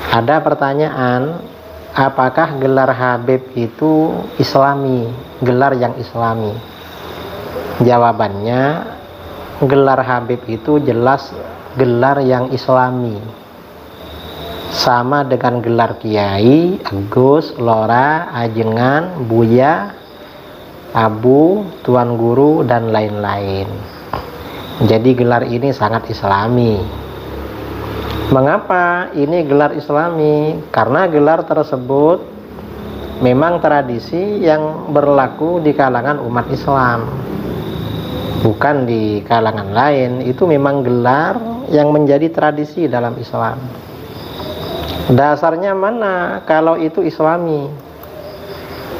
Ada pertanyaan, apakah gelar Habib itu Islami, gelar yang Islami? Jawabannya, gelar Habib itu jelas gelar yang Islami, sama dengan gelar Kiai, Agus, Lora, Ajengan, Buya, Abu, Tuan Guru, dan lain-lain. Jadi gelar ini sangat Islami. Mengapa ini gelar Islami? Karena gelar tersebut memang tradisi yang berlaku di kalangan umat Islam, bukan di kalangan lain. Itu memang gelar yang menjadi tradisi dalam Islam. Dasarnya mana kalau itu Islami?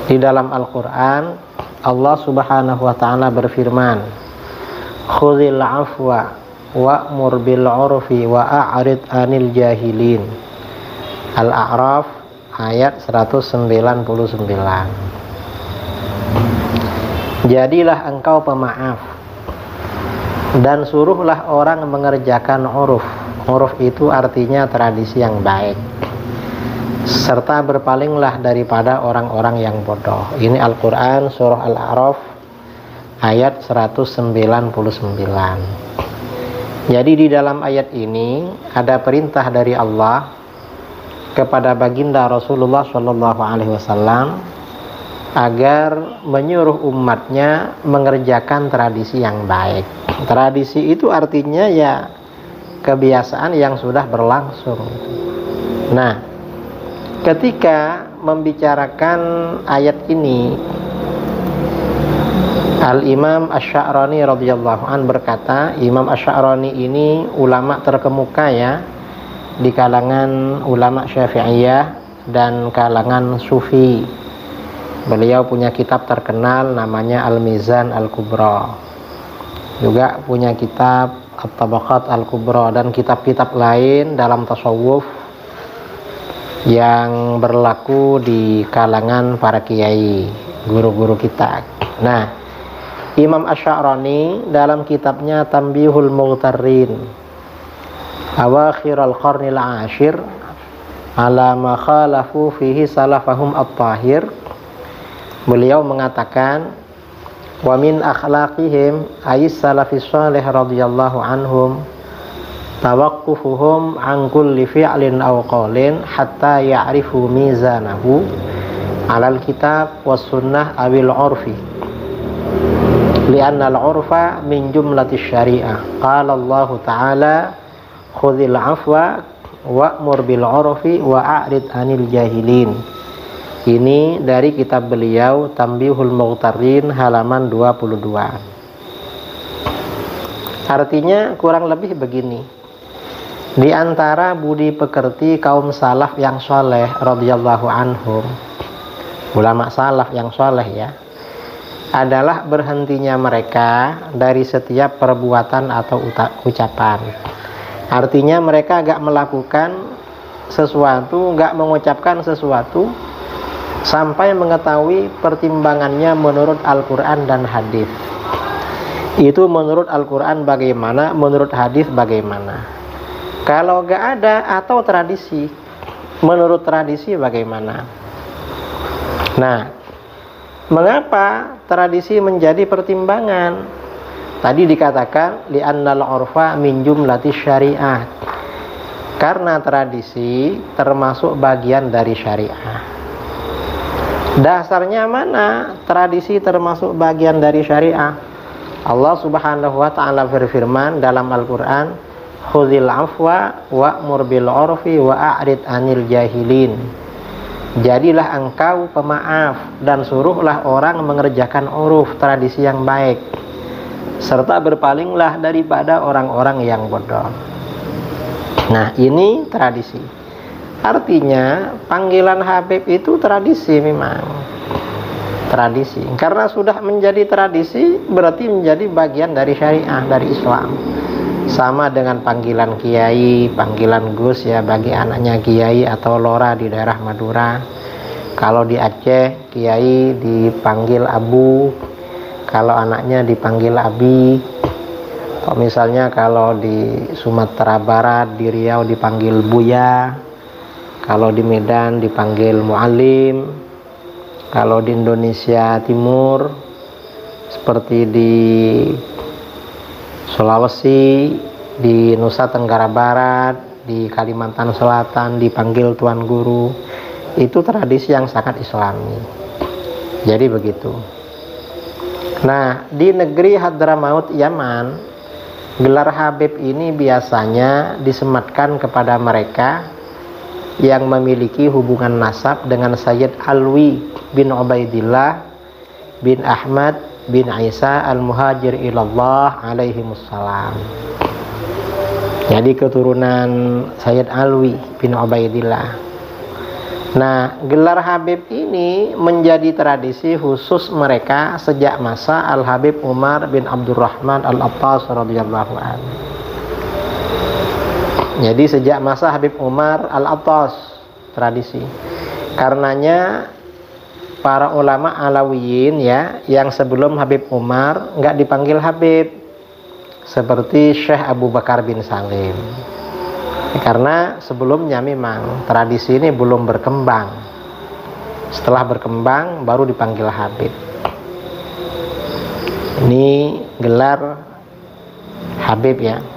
Di dalam Al-Quran Allah subhanahu wa ta'ala berfirman, khudhil afwa wa'mur bil urfi wa'a'rid anil jahilin. Al-A'raf ayat 199. Jadilah engkau pemaaf dan suruhlah orang mengerjakan uruf. Uruf itu artinya tradisi yang baik, serta berpalinglah daripada orang-orang yang bodoh. Ini Al-Quran surah Al-A'raf ayat 199. Jadi di dalam ayat ini ada perintah dari Allah kepada baginda Rasulullah SAW agar menyuruh umatnya mengerjakan tradisi yang baik. Tradisi itu artinya ya kebiasaan yang sudah berlangsung. Nah, ketika membicarakan ayat ini, Al-Imam Asy-Sya'rani radhiyallahu an berkata, Imam Asy-Sya'rani ini ulama terkemuka ya di kalangan ulama Syafi'iyah dan kalangan Sufi. Beliau punya kitab terkenal namanya Al-Mizan Al-Kubra. Juga punya kitab At-Tabaqat Al-Kubra dan kitab-kitab lain dalam tasawuf yang berlaku di kalangan para kiai, guru-guru kita. Nah, Imam Asy-Sya'rani dalam kitabnya Tanbihul Mughtarrin Awakhir al-Qarnil Ashir ala ma khalafu fihi salafahum at-tahir, beliau mengatakan, wa min akhlaqihim ayis salafis salih radhiyallahu anhum tawaqqufuhum an kulli fi'lin aw qawlin hatta ya'rifu mizanahu alal kitab was sunnah awil urfi li'anna al-urfa min jumlatis syariah. Qala Allah ta'ala khudhil afwa wa'mur bil urfi wa'rid anil jahilin. Ini dari kitab beliau Tanbihul Mughtarrin halaman 22. Artinya kurang lebih begini. Di antara budi pekerti kaum salaf yang soleh radhiyallahu anhum, ulama salaf yang soleh ya, adalah berhentinya mereka dari setiap perbuatan atau ucapan. Artinya mereka gak melakukan sesuatu, gak mengucapkan sesuatu sampai mengetahui pertimbangannya menurut Al-Quran dan hadis. Itu menurut Al-Quran bagaimana, menurut hadis bagaimana. Kalau gak ada atau tradisi, menurut tradisi bagaimana. Nah, mengapa tradisi menjadi pertimbangan? Tadi dikatakan li'annal urfa min jumlatis syariah, karena tradisi termasuk bagian dari syariah. Dasarnya mana tradisi termasuk bagian dari syariah? Allah subhanahu wa ta'ala berfirman dalam Al-Quran, khudhil afwa wa'mur bil urfi wa'rid anil jahilin. Jadilah engkau pemaaf dan suruhlah orang mengerjakan uruf, tradisi yang baik, serta berpalinglah daripada orang-orang yang bodoh. Nah, ini tradisi. Artinya panggilan Habib itu tradisi, memang tradisi. Karena sudah menjadi tradisi berarti menjadi bagian dari syariah, dari Islam. Sama dengan panggilan kiai, panggilan Gus ya bagi anaknya kiai atau Lora di daerah Madura. Kalau di Aceh kiai dipanggil Abu, kalau anaknya dipanggil Abi. Atau misalnya kalau di Sumatera Barat, di Riau dipanggil Buya. Kalau di Medan dipanggil muallim, kalau di Indonesia Timur seperti di Sulawesi, di Nusa Tenggara Barat, di Kalimantan Selatan dipanggil tuan guru. Itu tradisi yang sangat islami. Jadi begitu. Nah, di negeri Hadramaut Yaman, gelar Habib ini biasanya disematkan kepada mereka yang memiliki hubungan nasab dengan Sayyid Alwi bin Ubaidillah bin Ahmad bin Isa al-Muhajir ilallah alaihimussalam. Jadi keturunan Sayyid Alwi bin Ubaidillah. Nah, gelar Habib ini menjadi tradisi khusus mereka sejak masa Al-Habib Umar bin Abdurrahman Al-Attas radhiyallahu anhu. Jadi sejak masa Habib Umar Al-Attas tradisi. Karenanya para ulama Alawiyin ya, yang sebelum Habib Umar nggak dipanggil Habib, seperti Syekh Abu Bakar bin Salim. Karena sebelumnya memang tradisi ini belum berkembang. Setelah berkembang baru dipanggil Habib. Ini gelar Habib ya.